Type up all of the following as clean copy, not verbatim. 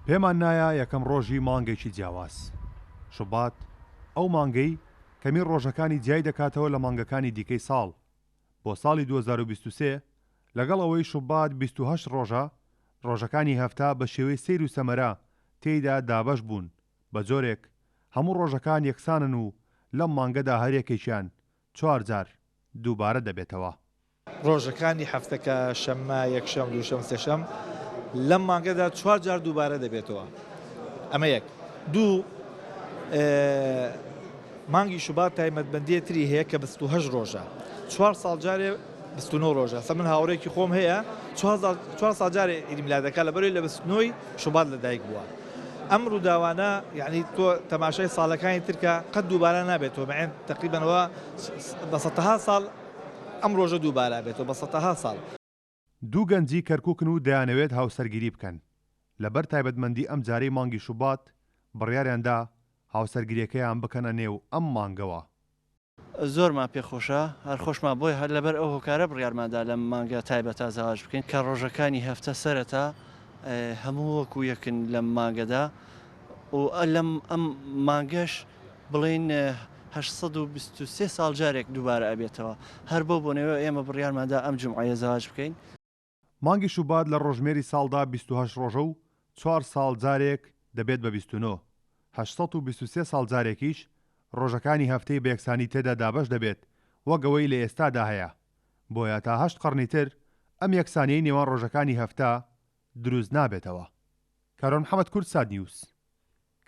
پێمان نایە یەکەم ڕۆژی مانگێکی جیاواز. شوبات ئەو مانگەی کەمی ڕۆژەکانی جیای دەکاتەوە لە مانگەکانی دیکەی ساڵ. بۆ ساڵی 2023 لەگەڵ ئەوەی شوبات 28 ڕۆژە، ڕۆژەکانی هەفتا بە شێوەی سیر و سەمەرە تێیدا دابەش بوون بە جۆرێک هەموو ڕۆژەکان یەکسانن و لەم مانگەدا هەرێکێکیان 4 جار دووبارە دەبێتەوە. ڕۆژەکانی هەفتەکە شەممە، یەکشەم، دووشەم، سێشەم لەم مانگەدا 4 جار دووبارە دەبێتەوە. ئەمە یەک. دوو، مانگی شوبات تایبەتمەندیە تری هەیە کە 28 ڕۆژە. 4 ساڵ جارێ 29 ڕۆژە. سە من هاوڕێکی خۆم هەیە 4 ساڵ جارێ ئیدی میلادەکە لەبەرەوەی لە 29 شوبات لەدایک بووە. ئەم ڕووداوانە یعنی تۆ تەماشای ساڵەکانی ترکە قەت دووبارە نابێتەوە، بەعین تقریبەنەوە بە سەدەها ساڵ ئەم ڕۆژە دووبارە بێتەوە، بە سەدەها ساڵ. دوو گەنجی کەرکووکن و دەیانەوێت هاوسەرگیری بکەن. لەبەر تایبەتمەندی ئەم جارەی مانگی شوبات بڕیاریاندا هاوسەرگیریەکەیان بکەنە نێو ئەم مانگەوە. زۆرمان پێخۆشە، هەر خۆشمان بۆی هەر لەبەر ئەو هۆکارە بڕیارماندا لەم مانگە تایبەت ئازاواج بکەین کە ڕۆژەکانی هەفتە سەرەتا هەموو وەکو یەکن لەم مانگەدا و ئەم مانگەش بڵین 823 ساڵ جارێک دووبارە ئەبێتەوە. هەر بۆ بۆنەوە ئێمە بڕیارماندا ئەم جومعەیە زاواج بکەین. مانگی شوبات لە ڕۆژمێری ساڵدا 28 ڕۆژە و 4 ساڵ جارێک دەبێت بە 29. 823 ساڵ جارێکیش ڕۆژەکانی هەفتەی بە یەکسانی تێدا دابەش دەبێت وەگەوەی لە ئێستادا هەیە. بۆیە تا 8 قەرنی تر ئەم یەکسانیەی نێوان ڕۆژەکانی هەفتە دروست نابێتەوە. کارۆن محەممەد کورد، ساد نیوز،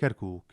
کەرکووک.